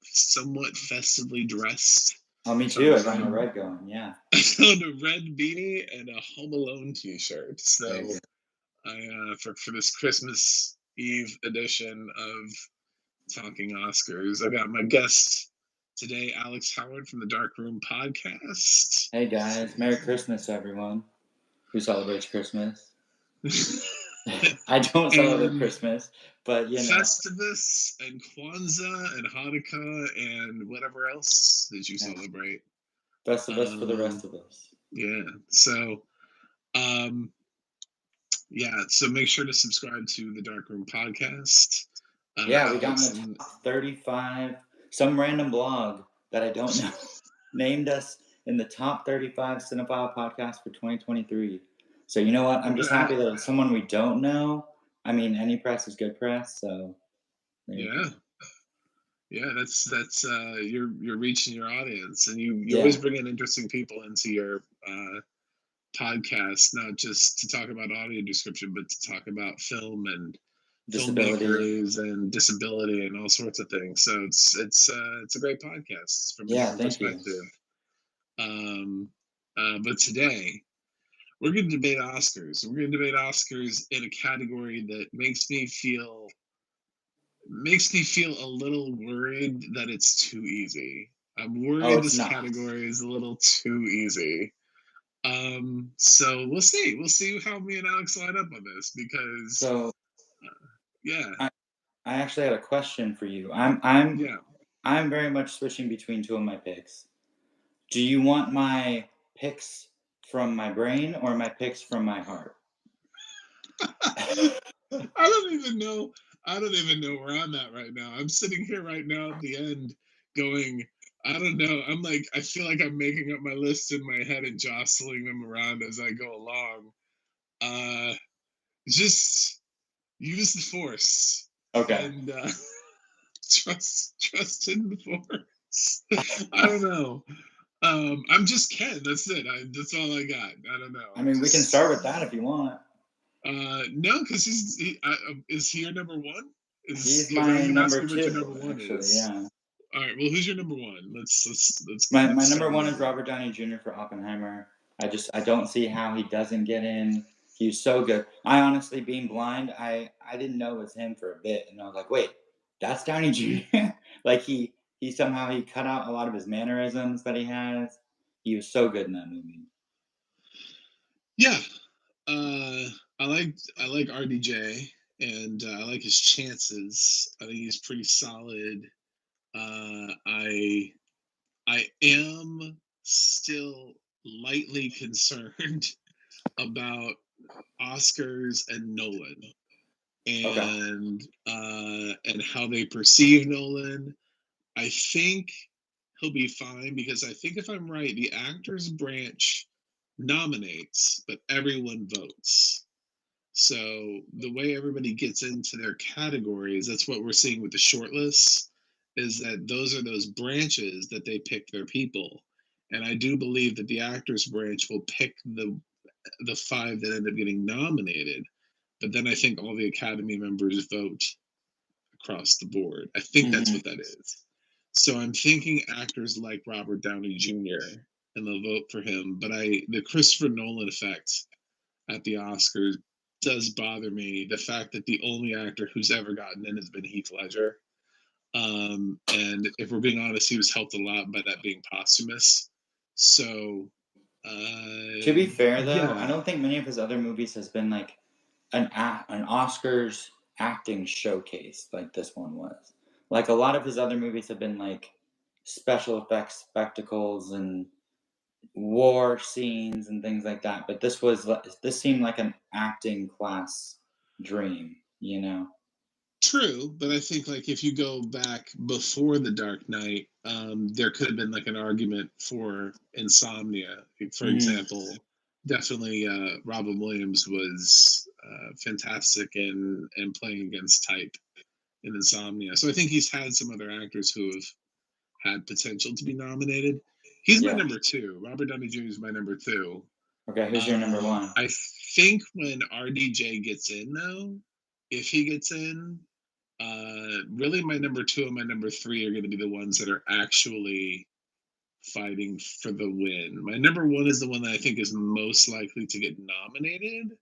somewhat festively dressed. Oh, me too. I got my red going. Yeah. I found a red beanie and a Home Alone T-shirt. Very So good. I for this Christmas Eve edition of Talking Oscars, I got my guest today, Alex Howard from the Dark Room Podcast. Hey guys, Merry Christmas, everyone who celebrates Christmas. I don't celebrate And Christmas, but Festivus and Kwanzaa and Hanukkah and whatever else did you yeah, celebrate? best of us for the Um, rest of us. yeah. So, um, yeah. So make sure to subscribe to the Dark Room Podcast. Yeah, we got in Alex the and top 35. Some random blog that I don't know named us in the top 35 cinephile podcasts for 2023. So you know what? I'm just happy that it's someone we don't know. I mean, any press is good press. So there you yeah, go. yeah. That's you're reaching your audience, and you always Yeah, bring in interesting people into your podcast, not just to talk about audio description, but to talk about film and disability. filmmakers and disability and all sorts of things. So it's a great podcast from a Yeah, different thank you. perspective. Um, but today we're going to debate Oscars. We're going to debate Oscars in a category that makes me feel a little worried that it's too easy. I'm Oh, worried it's this not. category is a little too easy. So we'll see. We'll see how me and Alex line up on this because, So yeah, I, I actually had a question for you. I'm yeah. I'm very much switching between two of my picks. Do you want my picks from my brain or my picks from my heart? I don't even know. I don't even know where I'm at right now. I'm sitting here right now at the end going, I don't know. I'm like, I feel like I'm making up my list in my head and jostling them around as I go along. Uh, just use the force Okay. and trust in the force. I don't know. I'm just Ken. That's it. That's all I got. I don't know. I mean, we can Just start with that if you want. no, because is he your number one? Is He's because I'm my gonna ask number you what your two, number one actually. is. Yeah. All right. Well, who's your number one? My Let's number start one over is there. Robert Downey Jr. for Oppenheimer. I don't see how he doesn't get in. He's so good. I honestly, being blind, I didn't know it was him for a bit, and I was like, wait, that's Downey Jr. Like he somehow he cut out a lot of his mannerisms that he has. He was so good in that movie. Yeah. Uh, I like RDJ and I like his chances. I think he's pretty solid. I am still lightly concerned about Oscars and Nolan Okay. and how they perceive Nolan. I think he'll be fine because I think if I'm right, the actors branch nominates, but everyone votes. So the way everybody gets into their categories, that's what we're seeing with the shortlists, is that those are those branches that they pick their people. And I do believe that the actors branch will pick the five that end up getting nominated. But then I think all the Academy members vote across the board. I think that's Hmm. what that is. So I'm thinking actors like Robert Downey Jr. and they'll vote for him. But the Christopher Nolan effect at the Oscars does bother me. The fact that the only actor who's ever gotten in has been Heath Ledger. And if we're being honest, he was helped a lot by that being posthumous. So, To be fair, though, I yeah, don't think many of his other movies has been like an Oscars acting showcase like this one was. Like a lot of his other movies have been like special effects spectacles and war scenes and things like that. But this seemed like an acting class dream, you know? true. But I think like if you go back before The Dark Knight, there could have been like an argument for Insomnia, for Mm. example. Definitely, Robin Williams was fantastic in playing against type in Insomnia. So I think he's had some other actors who have had potential to be nominated. He's my Yeah. number two. Robert Downey Jr. is my number two. Okay, who's your number one? I think when RDJ gets in, though, if he gets in, really, my number two and my number three are going to be the ones that are actually fighting for the win. My number one is the one that I think is most likely to get nominated,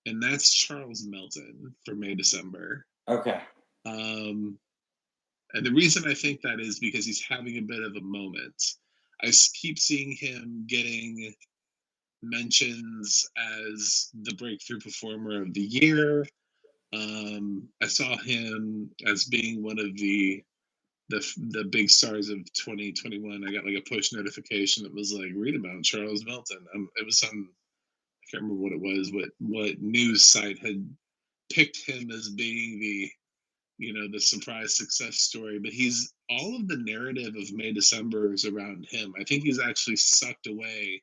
and that's Charles Melton for May December. Okay. And the reason I think that is because he's having a bit of a moment. I keep seeing him getting mentions as the breakthrough performer of the year. I saw him as being one of the big stars of 2021. I got like a push notification that was like, read about Charles Melton. It was some, I can't remember what it was, what news site had picked him as being the surprise success story. But he's all of the narrative of May December is around him. I think he's actually sucked away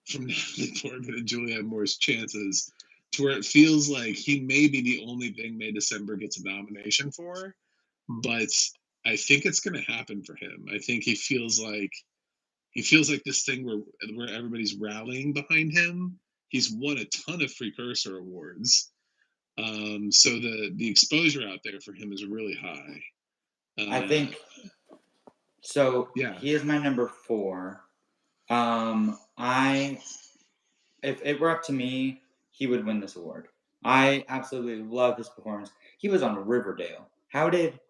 from Natalie Portman and Julianne Moore's chances to where it feels like he may be the only thing May December gets a nomination for. But I think it's going to happen for him. I think he feels like this thing where everybody's rallying behind him. He's won a ton of Precursor awards, so the exposure out there for him is really high. I think so. Yeah. He is my number 4. If it were up to me, he would win this award. I absolutely love his performance. He was on Riverdale. How did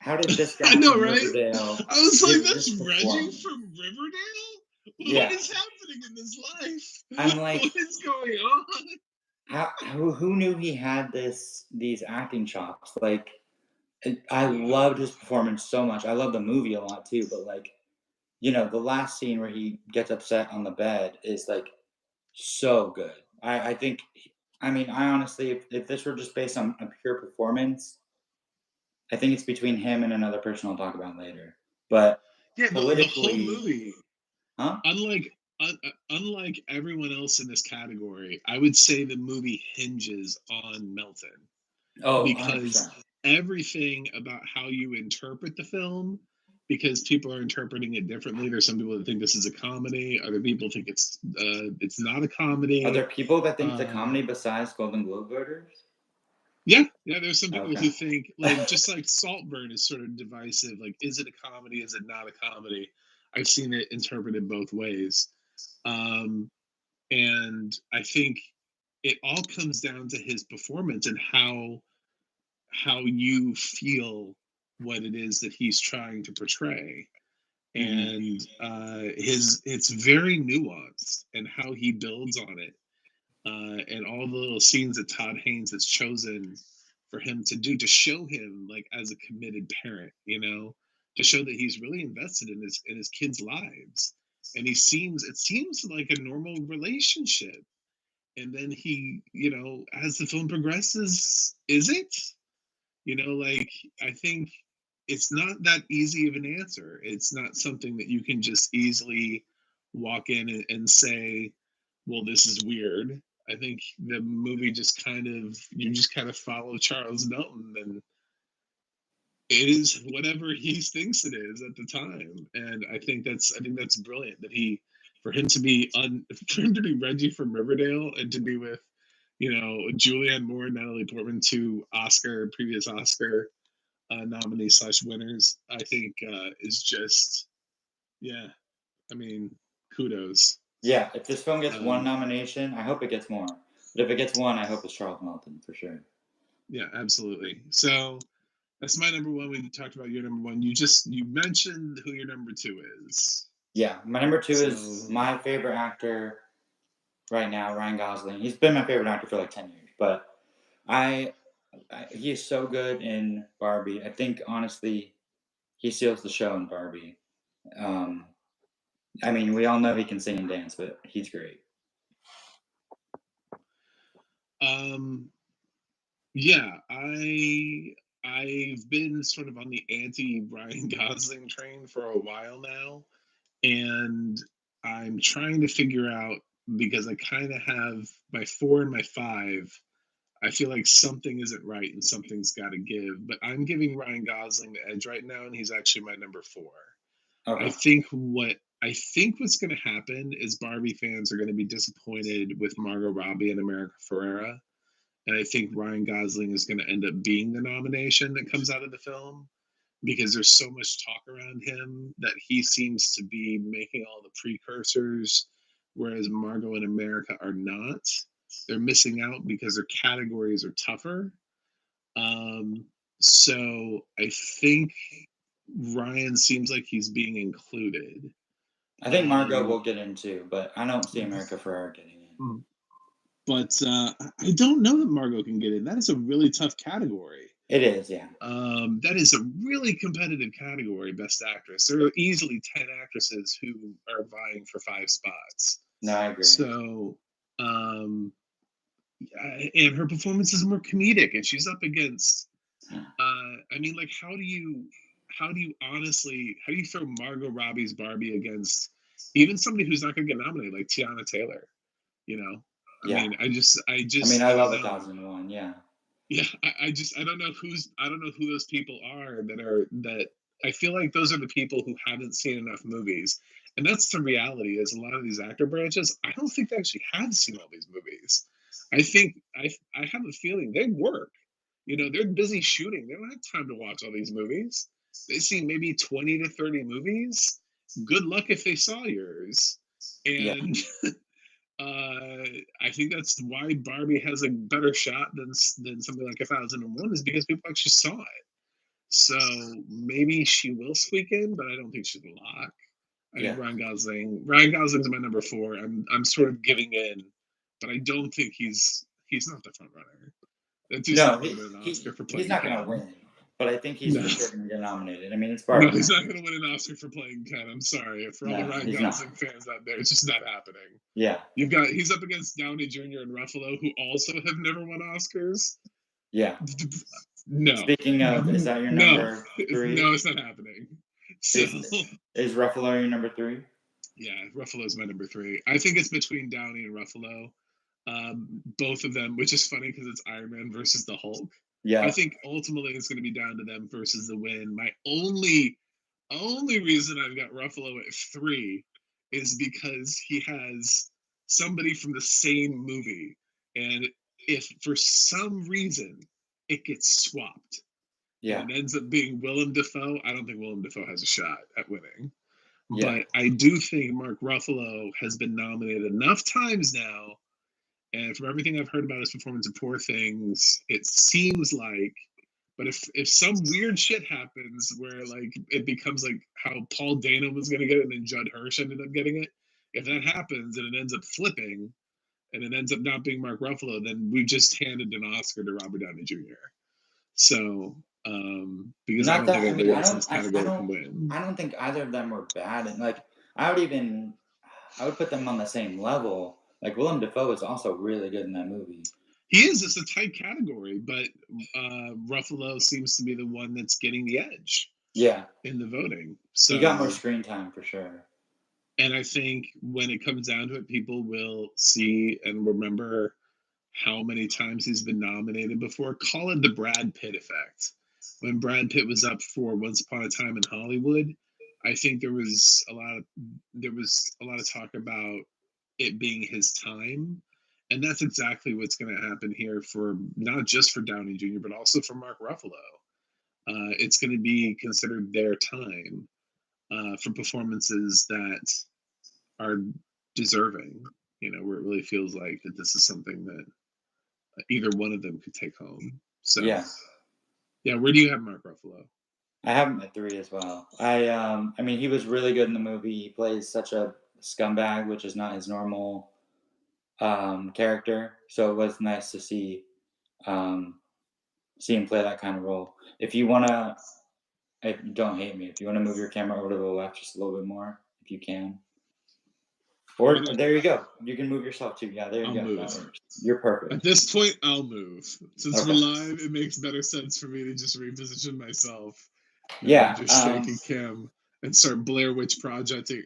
this guy I know, from right? I was like, that's Reggie from Riverdale? Yeah. What is happening in his life? I'm like, what is going on? Who knew he had these acting chops? Like, I loved his performance so much. I love the movie a lot too, but like, the last scene where he gets upset on the bed is like so good. I think, I honestly, if this were just based on a pure performance, I think it's between him and another person I'll talk about later. But yeah, the whole movie, huh? Unlike everyone else in this category, I would say the movie hinges on Melton. Oh, because 100%. Everything about how you interpret the film, because people are interpreting it differently. There's some people that think this is a comedy. Other people think it's not a comedy. Are there people that think it's a comedy besides Golden Globe voters? Yeah, there's some people who think, like, just like Saltburn is sort of divisive. Like, is it a comedy? Is it not a comedy? I've seen it interpreted both ways. And I think it all comes down to his performance and how you feel what it is that he's trying to portray. And it's very nuanced and how he builds on it. And all the little scenes that Todd Haynes has chosen for him to do to show him like as a committed parent, to show that he's really invested in his kids' lives. And it seems like a normal relationship. And then he, as the film progresses, is it? Like, I think it's not that easy of an answer. It's not something that you can just easily walk in and say, well, this is weird. I think the movie you just kind of follow Charles Melton, and it is whatever he thinks it is at the time. And I think that's brilliant that for him to be Reggie from Riverdale and to be with, Julianne Moore and Natalie Portman, two previous Oscar nominees / winners, I think is just, kudos. Yeah, if this film gets one nomination, I hope it gets more. But if it gets one, I hope it's Charles Melton for sure. Yeah, absolutely. So that's my number one. We talked about your number one. You mentioned who your number two is. Yeah, my number two is my favorite actor right now, Ryan Gosling. He's been my favorite actor for like 10 years, but he is so good in Barbie. I think honestly, he steals the show in Barbie. We all know he can sing and dance, but he's great. Yeah, I've been sort of on the anti-Ryan Gosling train for a while now, and I'm trying to figure out, because I kind of have my 4 and my 5. I feel like something isn't right and something's got to give, but I'm giving Ryan Gosling the edge right now, and he's actually my number 4. Okay. I think what's going to happen is Barbie fans are going to be disappointed with Margot Robbie and America Ferrera. and I think Ryan Gosling is going to end up being the nomination that comes out of the film because there's so much talk around him that he seems to be making all the precursors, whereas Margot and America are not. They're missing out because their categories are tougher. Um, so I think Ryan seems like he's being included. I think Margot Um, will get in too, but I don't see America Ferrera getting in. but I don't know that Margot can get in. That is a really tough category. It is, yeah. That is a really competitive category, Best Actress. There are easily 10 actresses who are vying for 5 spots. No, I agree. So, and her performance is more comedic, and she's up against. I mean, like, how do you throw Margot Robbie's Barbie against even somebody who's not going to get nominated, like Tiana Taylor? You know, Yeah. I mean, I love 1001. Yeah. Yeah, I don't know who those people are that I feel like those are the people who haven't seen enough movies. And that's the reality is a lot of these actor branches, I don't think they actually have seen all these movies. I think I have a feeling they work. You know, they're busy shooting. They don't have time to watch all these movies. They see maybe 20 to 30 movies. Good luck if they saw yours. Yeah. And I think that's why Barbie has a better shot than something like 1001 is because people actually saw it. So maybe she will squeak in, but I don't think she's a lock. I think Ryan Gosling's my number 4. I'm sort of giving in, but I don't think he's not the front runner. No, he's not going to win, but I think he's for sure going to get nominated. I mean, it's Barbie. No, he's not going to win an Oscar for playing Ken. I'm sorry. For all the Ryan Gosling fans out there, it's just not happening. Yeah. He's up against Downey Jr. and Ruffalo, who also have never won Oscars. Yeah. No. Speaking of, is that your number 3? No, it's not happening. So, is Ruffalo your number 3? Yeah, Ruffalo's my number 3. I think it's between Downey and Ruffalo. Both of them, which is funny because it's Iron Man versus the Hulk. Yeah. I think ultimately it's going to be down to them versus the win. My only reason I've got Ruffalo at 3 is because he has somebody from the same movie, and if for some reason it gets swapped, and it ends up being Willem Dafoe, I don't think Willem Dafoe has a shot at winning. Yeah. But I do think Mark Ruffalo has been nominated enough times now, and from everything I've heard about his performance in Poor Things, it seems like. But if some weird shit happens where like it becomes like how Paul Dano was going to get it and then Judd Hirsch ended up getting it, if that happens and it ends up flipping and it ends up not being Mark Ruffalo, then we just handed an Oscar to Robert Downey Jr. So because I don't think anybody else in this category can win. I don't think either of them were bad, and like I would put them on the same level. Like Willem Dafoe is also really good in that movie. He is. It's a tight category, but Ruffalo seems to be the one that's getting the edge. Yeah. In the voting. So he got more screen time for sure. And I think when it comes down to it, people will see and remember how many times he's been nominated before. Call it the Brad Pitt effect. When Brad Pitt was up for Once Upon a Time in Hollywood, I think there was a lot of talk about it being his time. And that's exactly what's going to happen here for not just for Downey Jr., but also for Mark Ruffalo. It's going to be considered their time for performances that are deserving, where it really feels like that this is something that either one of them could take home. So, yeah, where do you have Mark Ruffalo? I have him at 3 as well. I mean, he was really good in the movie. He plays such a scumbag, which is not his normal character. So it was nice to see him play that kind of role. If you don't hate me, if you want to move your camera over to the left just a little bit more, if you can. Or there you go. You can move yourself too. Yeah, there you go. That works. You're perfect. At this point, I'll move. Since we're live, it makes better sense for me to just reposition myself. Yeah. Just shaking cam and start Blair Witch projecting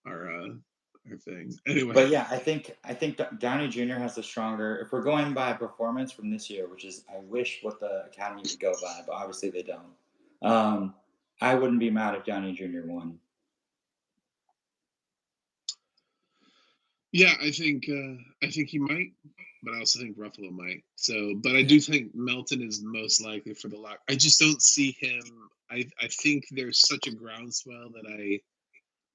our thing. Anyway. But yeah, I think Downey Jr. has the stronger. If we're going by performance from this year, which is I wish what the Academy would go by, but obviously they don't. I wouldn't be mad if Downey Jr. won. Yeah, I think he might. but I also think Ruffalo might. So, but I do think Melton is most likely for the lock. I just don't see him. I think there's such a groundswell that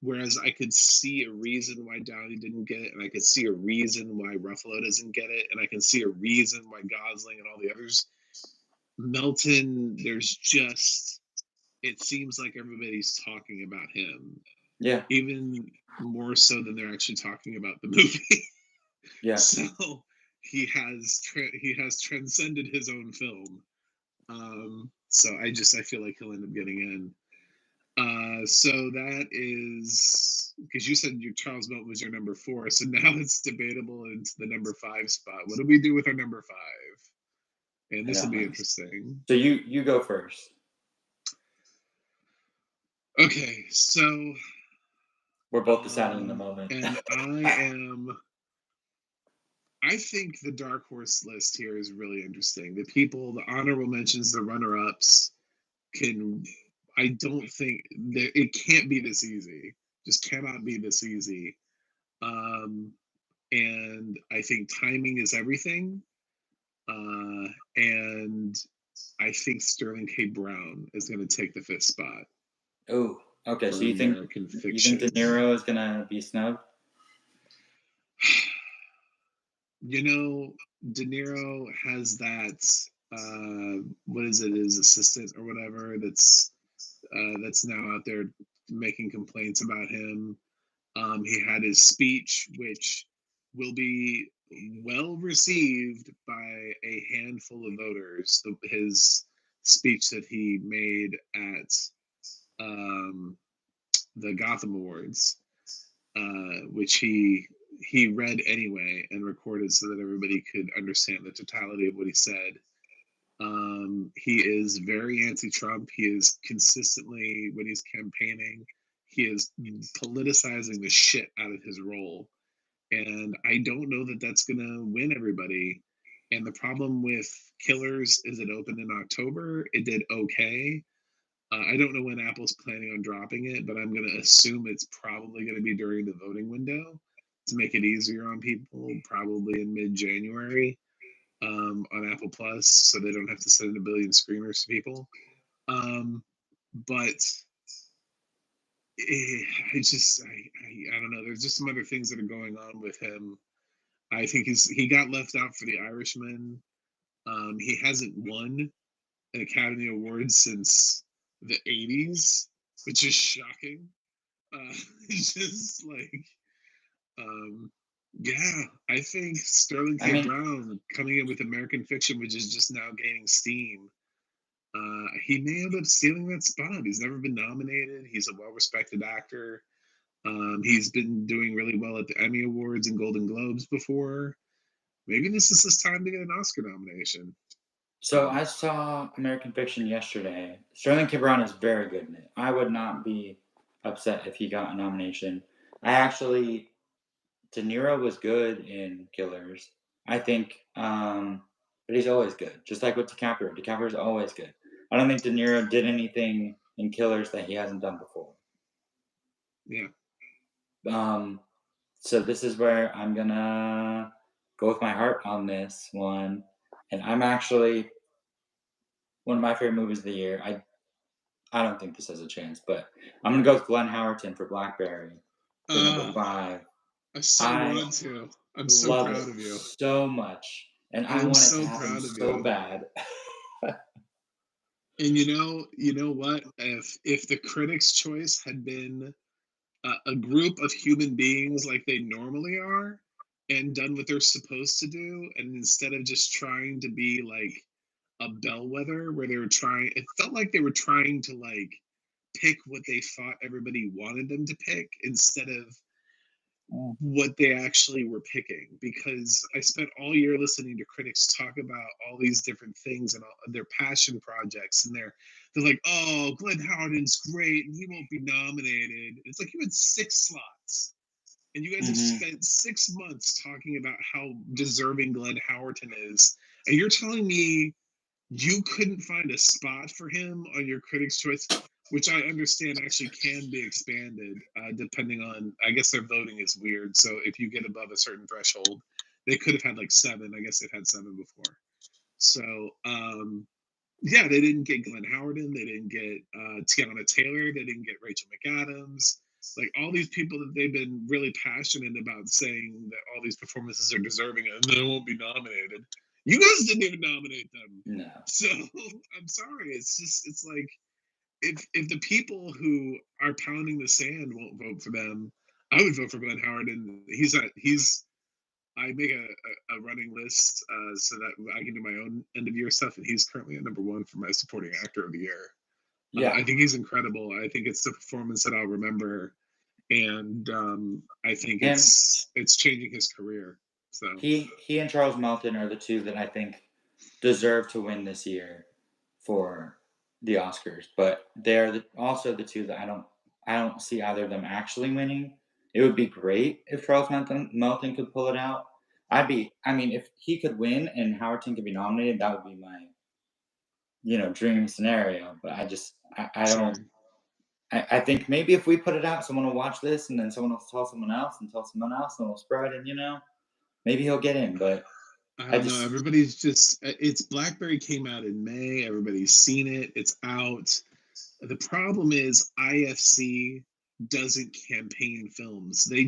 whereas I could see a reason why Downey didn't get it, and I could see a reason why Ruffalo doesn't get it, and I can see a reason why Gosling and all the others. Melton, it seems like everybody's talking about him. Yeah. Even more so than they're actually talking about the movie. Yeah. So he has transcended his own film. So I feel like he'll end up getting in. So that is because you said Charles Melton was your number 4, so now it's debatable into the number 5 spot. What do we do with our number 5? And this will be interesting. So you go first. Okay, so we're both deciding in the moment, and I think the dark horse list here is really interesting. The people, the honorable mentions, the runner-ups I don't think that it can't be this easy. Just cannot be this easy. And I think timing is everything. And I think Sterling K. Brown is going to take the 5th spot. Oh, okay. So you think De Niro is going to be snubbed? De Niro has that. What is it? His assistant or whatever that's now out there making complaints about him. He had his speech, which will be well received by a handful of voters. His speech that he made at the Gotham Awards, which he read anyway and recorded so that everybody could understand the totality of what he said. He is very anti-Trump. He is consistently, when he's campaigning, he is politicizing the shit out of his role. And I don't know that that's going to win everybody. And the problem with Killers is it opened in October. It did okay. I don't know when Apple's planning on dropping it, but I'm going to assume it's probably going to be during the voting window to make it easier on people, probably in mid-January. On Apple Plus, so they don't have to send 1 billion screamers to people. But I don't know. There's just some other things that are going on with him. I think he got left out for The Irishman. He hasn't won an Academy Award since the 80s, which is shocking. It's just like, yeah, I think Sterling K. Brown coming in with American Fiction, which is just now gaining steam, he may end up stealing that spot. He's never been nominated. He's a well-respected actor. He's been doing really well at the Emmy Awards and Golden Globes before. Maybe this is his time to get an Oscar nomination. So I saw American Fiction yesterday. Sterling K. Brown is very good in it. I would not be upset if he got a nomination. De Niro was good in Killers. I think, but he's always good. Just like with DiCaprio. DiCaprio's always good. I don't think De Niro did anything in Killers that he hasn't done before. Yeah. So this is where I'm gonna go with my heart on this one. And I'm actually one of my favorite movies of the year. I don't think this has a chance, but I'm gonna go with Glenn Howerton for Blackberry for number 5. I so wanted to. I'm so proud of you. So much. And I want it to happen so bad. And you know what? If the Critics' Choice had been a group of human beings like they normally are and done what they're supposed to do, and instead of just trying to be like a bellwether where it felt like they were trying to like pick what they thought everybody wanted them to pick instead of what they actually were picking. Because I spent all year listening to critics talk about all these different things and all their passion projects, and they're like, oh, Glenn Howerton's great and he won't be nominated. It's like you had 6 slots and you guys have spent 6 months talking about how deserving Glenn Howerton is, and you're telling me you couldn't find a spot for him on your Critics' Choice, which I understand actually can be expanded depending on, I guess their voting is weird. So if you get above a certain threshold, They could have had like 7. I guess they've had 7 before. So yeah, they didn't get Glenn Howerton. They didn't get Tiana Taylor. They didn't get Rachel McAdams. Like all these people that they've been really passionate about saying that all these performances are deserving and they won't be nominated. You guys didn't even nominate them. No. So I'm sorry. It's like if the people who are pounding the sand won't vote for them, I would vote for Glenn Howard. And he's I make a running list so that I can do my own end of year stuff, and he's currently at number 1 for my supporting actor of the year. Yeah. I think he's incredible. I think it's the performance that I'll remember, and I think Him, it's changing his career. So he and Charles Melton are the two that I think deserve to win this year for the Oscars, but they're also the two that I don't see either of them actually winning. It would be great if Charles Melton could pull it out. I mean, if he could win and Howerton could be nominated, that would be my, dream scenario. But I sure. don't. I think maybe if we put it out, someone will watch this, and then someone will tell someone else, and tell someone else, and we'll spread, and maybe he'll get in. But I I don't know. just, Everybody's just it's Blackberry came out in May. Everybody's seen it. It's out. The problem is IFC doesn't campaign films. They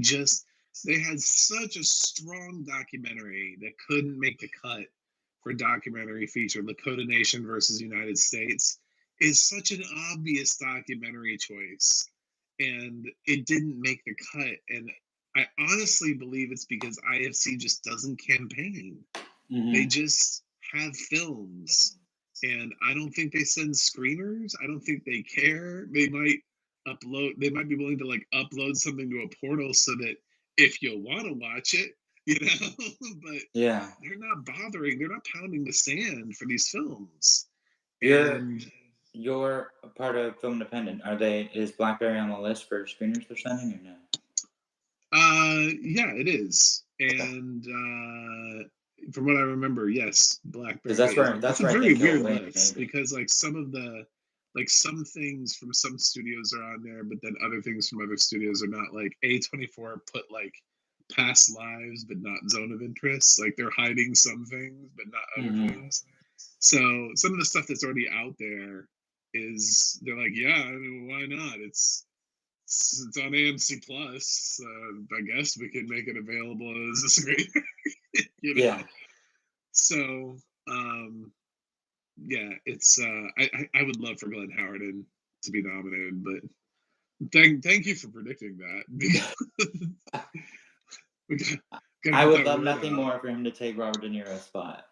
had such a strong documentary that couldn't make the cut for documentary feature. Lakota Nation versus United States is such an obvious documentary choice, and it didn't make the cut. And I honestly believe it's because IFC just doesn't campaign. They mhm. just have films, and I don't think they send screeners. I don't think they care. They might be willing to like upload something to a portal so that if you want to watch it, but Yeah, they're not bothering. They're not pounding the sand for these films. you're And you're a part of Film Independent. Is BlackBerry on the list for screeners they're sending or no? yeah, it is. Okay, And from what I remember, yes, because BlackBerry is on. It's that's a where I very think he'll weird win. list Maybe. because like some things from some studios are on there, but then other things from other studios are not. Like A24 put like past lives, but not zone of interest. Like they're hiding some things, but not other Hmm. things. So some of the stuff that's already out there is they're like, yeah, I mean, why not? It's on AMC Plus. I guess we could make it available as a screen, you know. Yeah, So yeah, it's I would love for Glenn Howerton to be nominated, but thank you for predicting that because we gotta I get would that love word nothing out. more for him to take Robert De Niro's spot.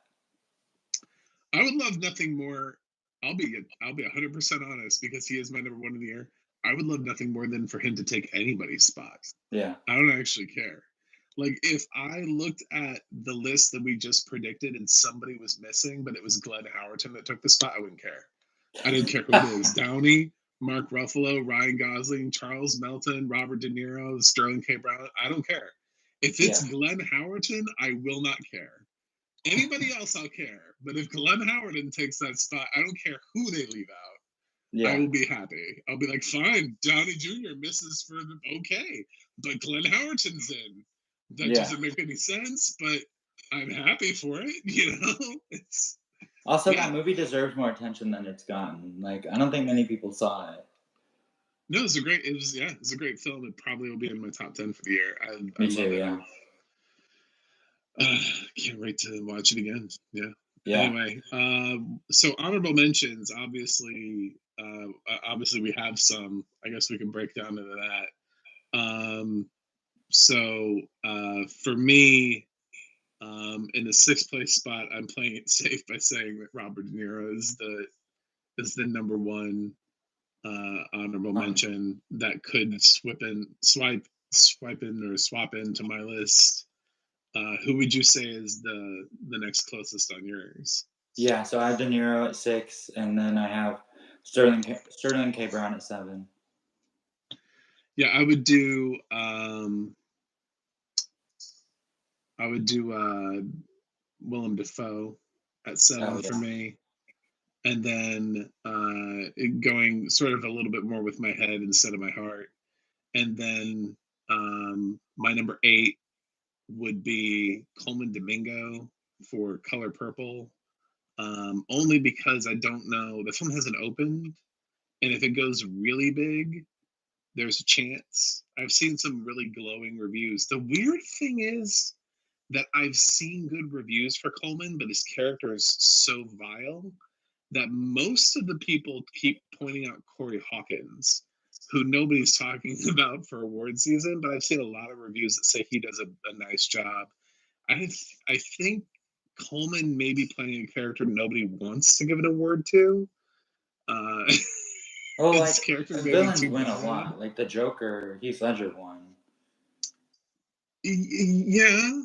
I would love nothing more. I'll be 100% honest because he is my number 1 of the year. I would love nothing more than for him to take anybody's spot. Yeah, I don't actually care. Like if I looked at the list that we just predicted and somebody was missing, but it was Glenn Howerton that took the spot, I wouldn't care. I didn't care who it is. Downey, Mark Ruffalo, Ryan Gosling, Charles Melton, Robert De Niro, Sterling K. Brown. I don't care. If it's yeah, Glenn Howerton, I will not care. Anybody else, I'll care. But if Glenn Howerton takes that spot, I don't care who they leave out. I yeah, will be happy. I'll be like, fine, Downey Jr. misses for the okay, but Glenn Howerton's in. That yeah. doesn't make any sense, but I'm happy for it. It's Also, that yeah. movie deserves more attention than it's gotten. Like, I don't think many people saw it. No, it's a great film. It probably will be in my top 10 for the year. I Me love too. it. Yeah, Can't wait to watch it again. Yeah. yeah, Anyway, so honorable mentions. Obviously, we have some. I guess we can break down into that. So for me, in the 6th place spot, I'm playing it safe by saying that Robert De Niro is the number 1 honorable um, mention that could swipe in or swap into my list. Who would you say is the next closest on yours? yeah. So I have De Niro at 6, and then I have Sterling K. Brown at 7. Yeah, I would do Willem Dafoe at Oh 7 for yeah, me, and then going sort of a little bit more with my head instead of my heart, and then my number 8 would be Coleman Domingo for Color Purple, only because I don't know, the film hasn't opened, and if it goes really big, there's a chance. I've seen some really glowing reviews. The weird thing is that I've seen good reviews for Coleman, but his character is so vile that most of the people keep pointing out Corey Hawkins, who nobody's talking about for award season, but I've seen a lot of reviews that say he does a nice job. I think Coleman may be playing a character nobody wants to give an award to. Uh, Well, his like character may be villains too win a bad. lot. Like the Joker, Heath Ledger won. Yeah,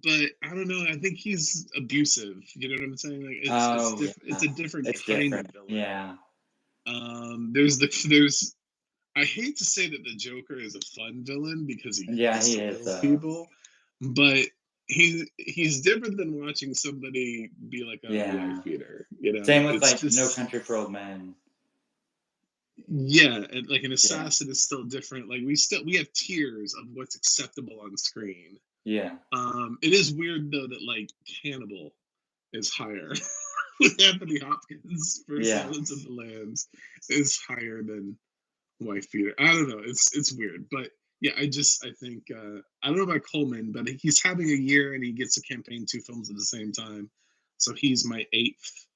but I don't know. I think he's abusive. You know what I'm saying? Like Oh it's yeah, a different it's kind different. of villain. Yeah, There's I hate to say that the Joker is a fun villain because he yeah, he is spoils though. people, but he's different than watching somebody be like a wife Yeah. beater. You know, Same with it's like No just Country for Old Men. yeah, and like an Yeah, assassin is still different. Like we have tiers of what's acceptable on screen. yeah, It is weird though that like Cannibal is higher with Anthony Hopkins for yeah. Silence of the Lambs is higher than wife beater. I don't know. It's weird, but yeah, I think I don't know about Coleman, but he's having a year and he gets to campaign two films at the same time, so he's my eighth.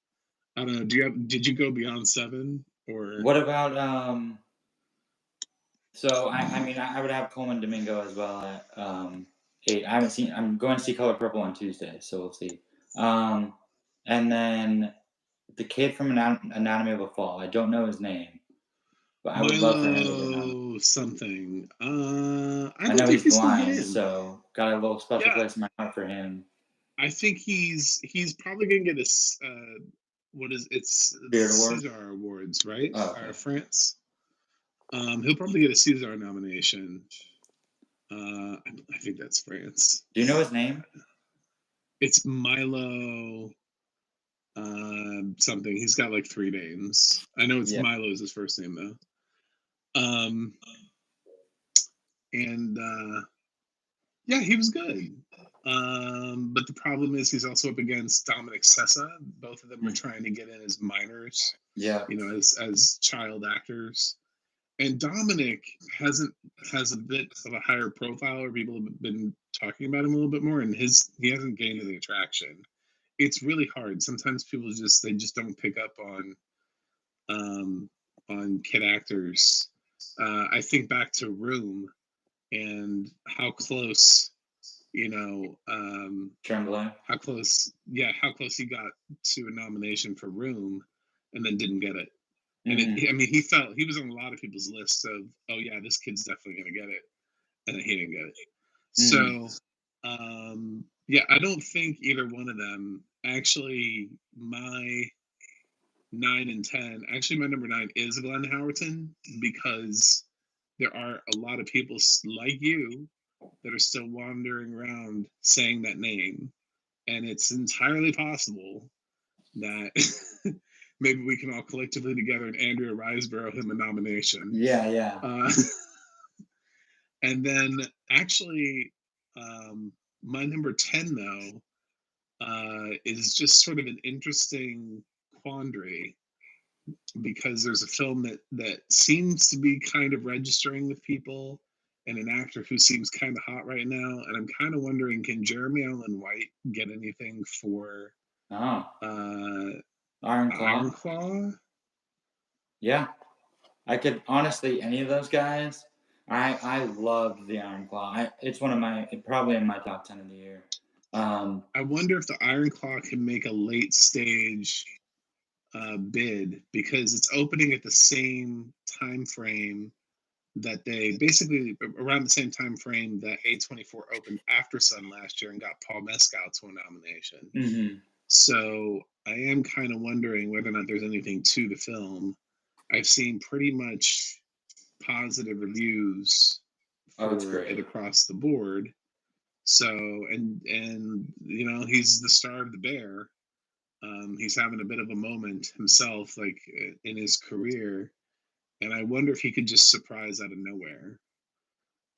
I don't know. Did you go beyond seven or? What about So I mean I would have Coleman Domingo as well at 8. I haven't seen. I'm going to see Color Purple on Tuesday, so we'll see. Um, and then the kid from Anatomy of a Fall. I don't know his name, but I would love for him to get nominated. Milo something. I I don't know think he's he's gonna get blind, in. so got a little special Yeah, place in my heart for him. I think he's probably gonna get a what is it's Spirit Award. César Awards, right? Oh, Or okay. France. He'll probably get a César nomination. I think that's France. Do you know his name? It's Milo something. He's got like three names. I know it's Yeah. Milo is his first name though. And yeah, he was good. But the problem is he's also up against Dominic Sessa. Both of them are trying to get in as minors, Yeah. you know, as child actors. And Dominic has a bit of a higher profile, or people have been talking about him a little bit more, and he hasn't gained any traction. It's really hard. Sometimes people just don't pick up on kid actors. I think back to Room and how close, you know, Tremblay. how close he got to a nomination for Room, and then didn't get it. And I mean, he was on a lot of people's lists of, oh yeah, this kid's definitely gonna get it, and then he didn't get it. So, yeah, I don't think either one of them. Actually, my 9 and 10. Actually, my number 9 is Glenn Howerton because there are a lot of people like you that are still wandering around saying that name, and it's entirely possible that maybe we can all collectively together and Andrea Riseborough him a nomination. Yeah, yeah. And then actually, my number 10 though is just sort of an interesting quandary because there's a film that seems to be kind of registering with people and an actor who seems kind of hot right now, and I'm kind of wondering, can Jeremy Allen White get anything for Iron Claw. Iron Claw? Yeah, I could honestly any of those guys. I loved the Iron Claw. It's one of my probably in my top 10 of the year. I wonder if the Iron Claw can make a late stage bid because it's opening at the same time frame that they basically around the same time frame that A24 opened After Sun last year and got Paul Mescal to a nomination. So I am kind of wondering whether or not there's anything to the film. I've seen pretty much positive reviews for it across the board. So and you know, he's the star of The Bear. He's having a bit of a moment himself, like in his career, and I wonder if he could just surprise out of nowhere.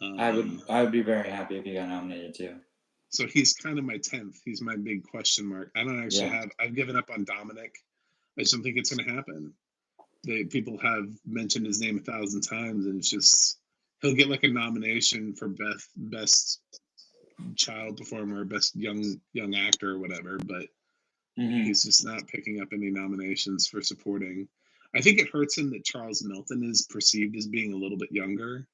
Um, I would be very happy if he got nominated too. so he's kind of my 10th. He's my big question mark. I don't actually Yeah. I've given up on Dominic. I just don't think it's going to happen. People have mentioned his name 1,000 times, and it's just he'll get like a nomination for best child performer, best young actor, or whatever. But Hmm. he's just not picking up any nominations for supporting. I think it hurts him that Charles Melton is perceived as being a little bit younger.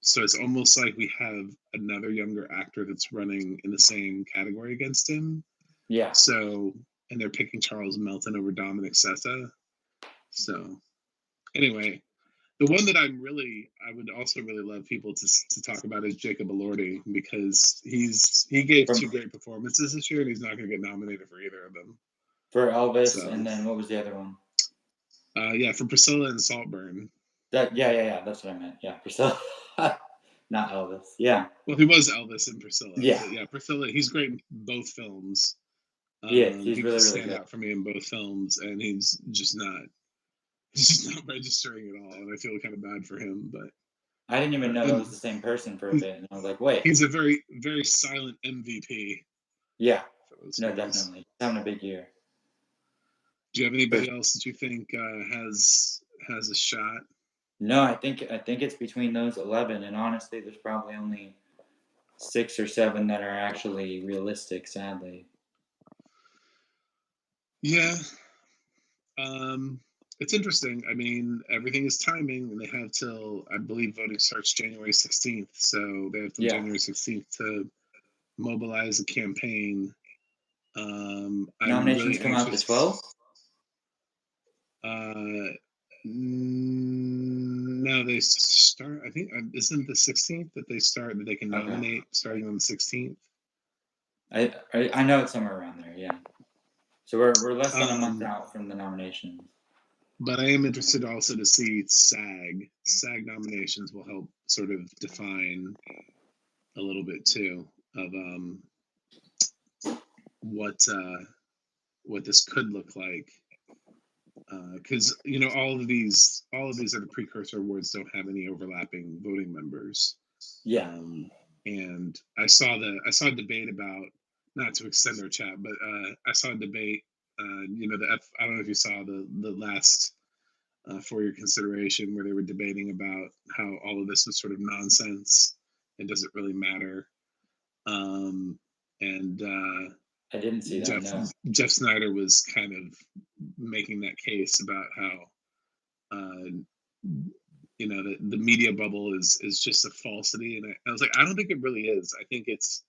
So it's almost like we have another younger actor that's running in the same category against him. Yeah. So, and they're picking Charles Melton over Dominic Sessa. So, anyway, the one that I would also really love people to talk about is Jacob Elordi, because he gave From 2 great performances this year, and he's not going to get nominated for either of them. for Elvis, So, and then what was the other one? yeah, for Priscilla and Saltburn. Yeah. That's what I meant. Yeah, Priscilla, not Elvis. Yeah. Well, he was Elvis and Priscilla, Yeah. but yeah, Priscilla. He's great in both films. He is. He's He really, can really stand good. out for me in both films, and he's just not. He's just not registering at all, and I feel kind of bad for him. But I didn't even know that and was the same person for a bit, and I was like, wait. he's a very very silent MVP Yeah. for those No, films. definitely. He's having a big year. Do you have anybody else that you think has a shot? No, I think it's between those 11, and honestly, there's probably only 6 or 7 that are actually realistic. Sadly. Yeah, it's interesting. I mean, everything is timing, and they have till, I believe, voting starts January 16th, so they have till Yeah. January 16th to mobilize a campaign. Nominations come out the 12th. No, they start. I think isn't the 16th that they start that they can Okay. nominate starting on the 16th. I know it's somewhere around there. Yeah. So we're less than a month Um, out from the nominations. But I am interested also to see SAG. SAG nominations will help sort of define a little bit too of what this could look like. Because all of these other precursor awards don't have any overlapping voting members. Yeah. And I saw a debate about, not to extend our chat, but I saw a debate. I don't know if you saw the last for your consideration, where they were debating about how all of this was sort of nonsense and doesn't really matter. And I didn't see that. No. Jeff Snyder was kind of making that case about how the media bubble is just a falsity, and I was like, I don't think it really is. I think it's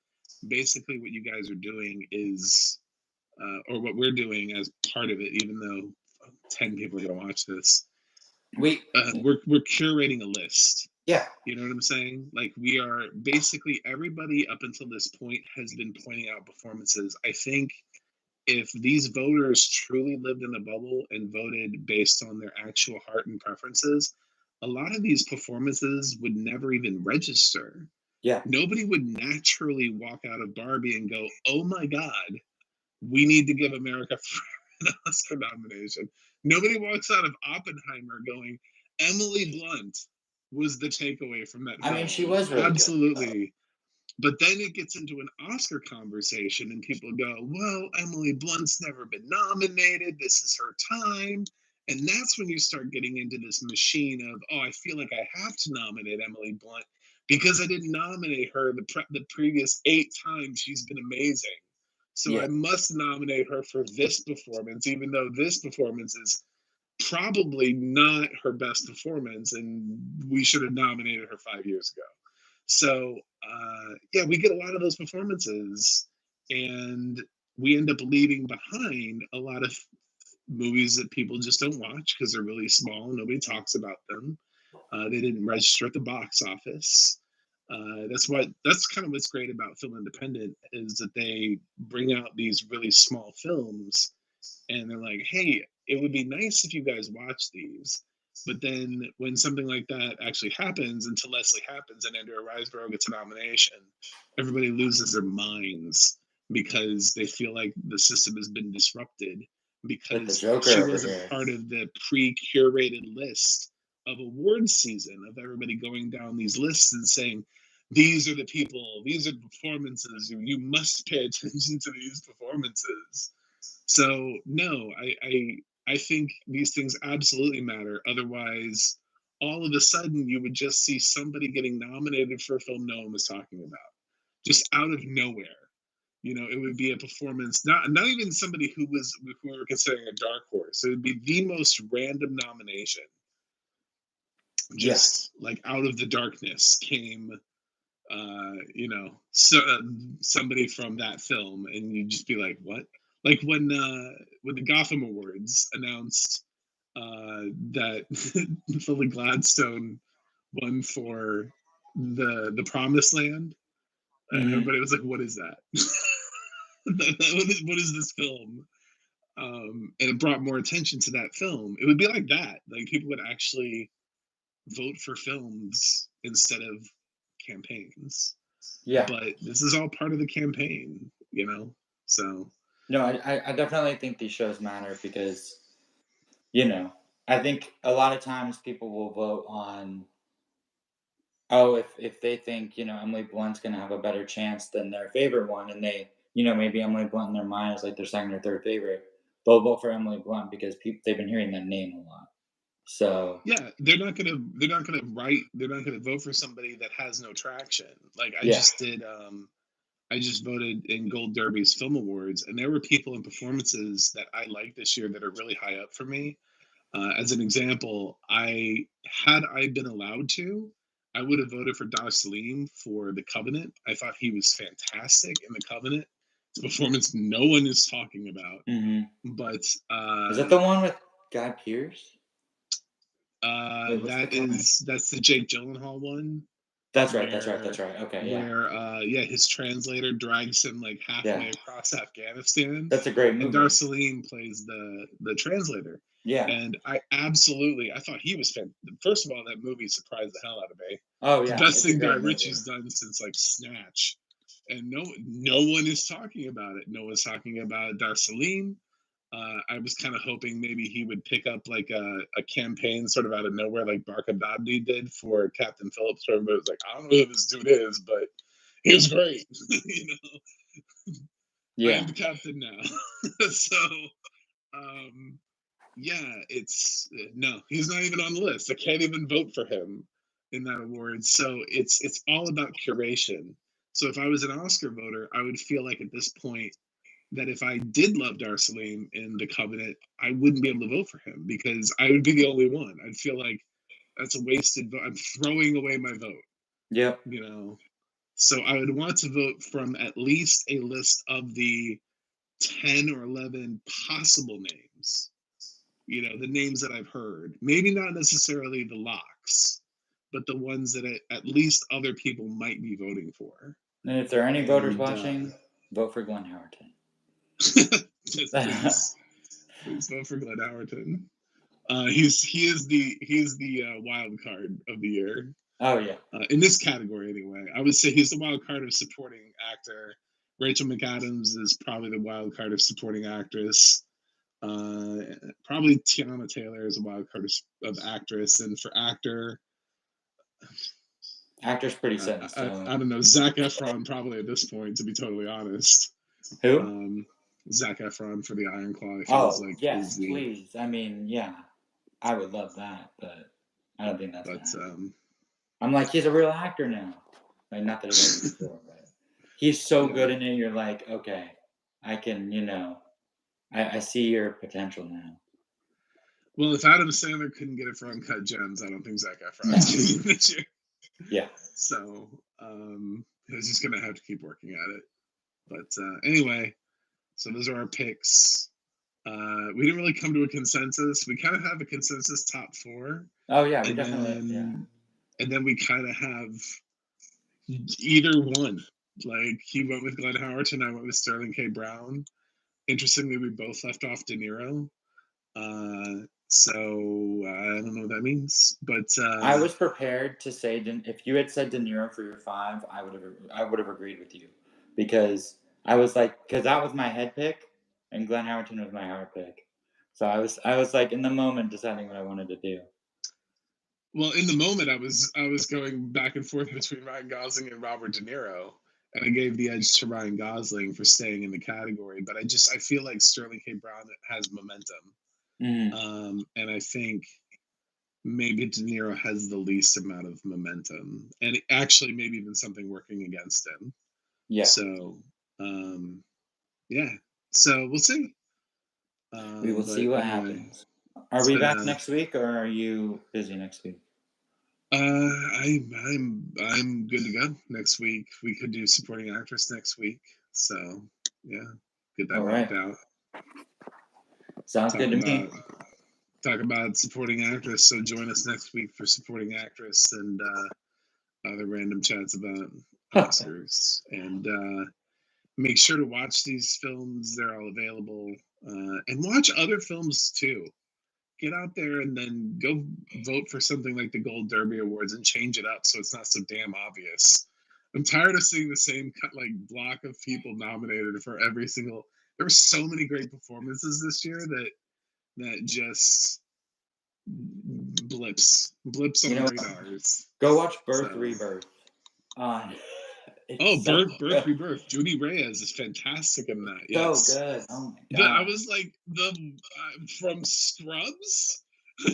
basically what you guys are doing is, or what we're doing as part of it, even though 10 people are going to watch this. We're curating a list. Yeah. You know what I'm saying? Like, we are basically, everybody up until this point has been pointing out performances. I think if these voters truly lived in a bubble and voted based on their actual heart and preferences, a lot of these performances would never even register. Yeah. Nobody would naturally walk out of Barbie and go, oh my God, we need to give America an Oscar nomination. Nobody walks out of Oppenheimer going, Emily Blunt was the takeaway from that film. I mean, she was really absolutely good. But then it gets into an Oscar conversation, and people go, well, Emily Blunt's never been nominated. This is her time. And that's when you start getting into this machine of, oh, I feel like I have to nominate Emily Blunt because I didn't nominate her the previous 8 times she's been amazing. So I must nominate her for this performance, even though this performance is probably not her best performance, and we should have nominated her 5 years ago. So we get a lot of those performances, and we end up leaving behind a lot of movies that people just don't watch because they're really small and nobody talks about them. They didn't register at the box office. That's kind of what's great about Film Independent, is that they bring out these really small films, and they're like, hey, it would be nice if you guys watch these. But then when something like that actually happens, until Leslie happens and Andrea Riseborough gets a nomination, everybody loses their minds because they feel like the system has been disrupted because she wasn't part of the pre-curated list of awards season, of everybody going down these lists and saying, these are the people, these are the performances, you must pay attention to these performances. So no, I think these things absolutely matter. Otherwise, all of a sudden you would just see somebody getting nominated for a film no one was talking about, just out of nowhere. You know, it would be a performance, not even somebody who we were considering a dark horse. It would be the most random nomination. Yeah. Just like out of the darkness came, somebody from that film, and you'd just be like, "What?" Like when the Gotham Awards announced that Lily Gladstone won for the Promised Land, and Hmm. everybody was like, "What is that? What is this film?" And it brought more attention to that film. It would be like that. Like people would actually vote for films instead of campaigns. Yeah. But this is all part of the campaign, you know? So, No, I definitely think these shows matter because, you know, I think a lot of times people will vote on, oh, if they think, Emily Blunt's gonna have a better chance than their favorite one, and maybe Emily Blunt in their mind is like their second or third favorite, they'll vote for Emily Blunt because they've been hearing that name a lot. So yeah, they're not gonna vote for somebody that has no traction. Like yeah. I just voted in Gold Derby's Film Awards, and there were people and performances that I like this year that are really high up for me. As an example, had I been allowed to, I would have voted for Dar Salim for The Covenant. I thought he was fantastic in The Covenant. His performance, no one is talking about, Hmm. but Is that the one with Guy Pearce? Wait, what's the cover? that's the Jake Gyllenhaal one That's right. That's right. That's where right. Okay. Yeah. yeah, his translator drags him like Yeah. halfway across Afghanistan, That's a great and Dar movie. Salim plays the translator. Yeah. And I thought he was first of all, that movie surprised the hell out of me. Oh The yeah. best It's a thing Guy great movie. Ritchie's done since like Snatch, and no one is talking about it. No one's talking about Dar Salim. I was kind of hoping maybe he would pick up like a campaign sort of out of nowhere, like Barka Dabney did for Captain Phillips. Where everybody was like, I don't know who this dude is, but he was great. I am Yeah. the captain now. So, um, yeah, it's no, he's not even on the list. I can't even vote for him in that award. So it's all about curation. So if I was an Oscar voter, I would feel like at this point that if I did love Dar Salim in The Covenant, I wouldn't be able to vote for him because I would be the only one. I'd feel like that's a wasted vote. I'm throwing away my vote, Yep. you know. So I would want to vote from at least a list of the 10 or 11 possible names, the names that I've heard. Maybe not necessarily the locks, but the ones that at least other people might be voting for. And if there are any voters And watching, vote for Glenn Howerton. just please vote for Glenn Howerton. He is the wild card of the year Oh yeah. in this category anyway. I would say he's the wild card of supporting actor. Rachel McAdams is probably the wild card of supporting actress. Probably Tiana Taylor is a wild card of actress, and for actor, Actor's pretty set in I stone. don't know, Zac Efron probably at this point, to be totally honest. Who? Zac Efron for the Iron Claw feels Oh like yes, is the please. I mean, yeah, I would love that, but I don't think that's but gonna happen. I'm like, he's a real actor now. Like, not that he wasn't before, but he's so yeah. good in it. You're like, okay, I can, I see your potential now. Well, if Adam Sandler couldn't get it for Uncut Gems, I don't think Zac No. Efron's getting it this year. Yeah. So he's just gonna have to keep working at it. But anyway, so those are our picks. We didn't really come to a consensus. We kind of have a consensus top four. Oh yeah, we and definitely. Yeah. And then we kind of have either one. Like he went with Glenn Howerton, I went with Sterling K. Brown. Interestingly, we both left off De Niro. So I don't know what that means, but I was prepared to say if you had said De Niro for your 5, I would have agreed with you because I was like, because that was my head pick and Glenn Howerton was my heart pick. So I was like in the moment deciding what I wanted to do. Well, in the moment, I was going back and forth between Ryan Gosling and Robert De Niro, and I gave the edge to Ryan Gosling for staying in the category. But I feel like Sterling K. Brown has momentum, Mm, and I think maybe De Niro has the least amount of momentum, and actually maybe even something working against him. yeah, So um, yeah, so we'll see. we will see But what anyway, happens. Are it's we been back a next week, or are you busy next week? I'm good to go next week. We could do supporting actress next week. So yeah, get that All knocked right, out. sounds Talk good to me. about talk about supporting actress. So join us next week for supporting actress and other random chats about Oscars. And make sure to watch these films. They're all available. And watch other films too. Get out there and then go vote for something like the Gold Derby Awards and change it up so it's not so damn obvious. I'm tired of seeing the same like block of people nominated for every single. There were so many great performances this year that just blips You on the know what? radars. Go watch Birth So Rebirth. On oh, it's so Birth good. Rebirth. Judy Reyes is fantastic in that. So Yes, good. Oh my I god. was like from Scrubs. I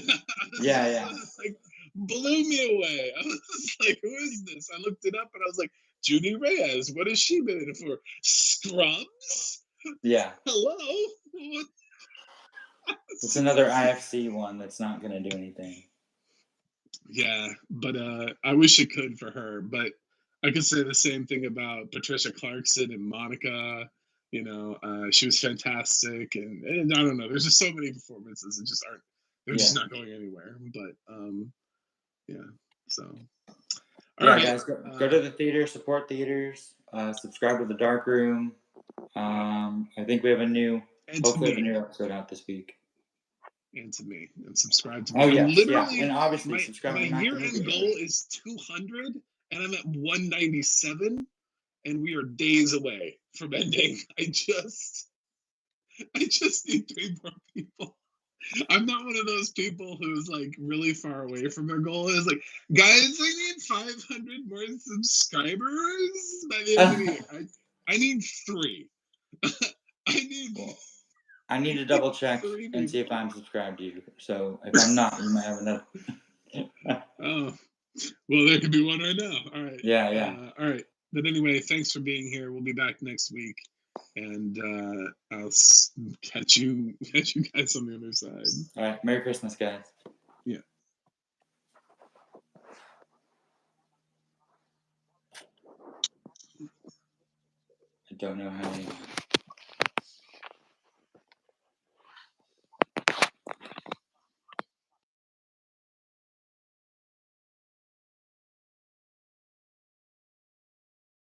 Yeah, yeah, was like blew me away. I was like, who is this? I looked it up and I was like, Judy Reyes. What has she been in it for? Scrubs? yeah. Hello? What? It's another IFC one that's not gonna do anything. Yeah, but I wish it could for her. But I could say the same thing about Patricia Clarkson and Monica. She was fantastic, and I don't know. There's just so many performances that just aren't. They're just Yeah. not going anywhere. But yeah. So all Yeah, right. guys, go to the theater, support theaters, subscribe to the Dark Room. I think we have And to hopefully, we have a me, new episode out this week. and subscribe to me. Oh I'm yes, yeah, and literally obviously my subscribe to Mac the year Movie end goal Review. is 200, and I'm at 197, and we are days away from ending. I just need 3 more people. I'm not one of those people who's like really far away from their goal. Is like, guys, I need 500 more subscribers by the end of the year. I need 3. I need Well, I need to double check 3 and see if people. I'm subscribed to you. So if I'm not, you might have another. Oh, well, there could be one right now. All right. Yeah, yeah. All right. But anyway, thanks for being here. We'll be back next week, and I'll catch you guys on the other side. All right. Merry Christmas, guys. Yeah. I don't know how.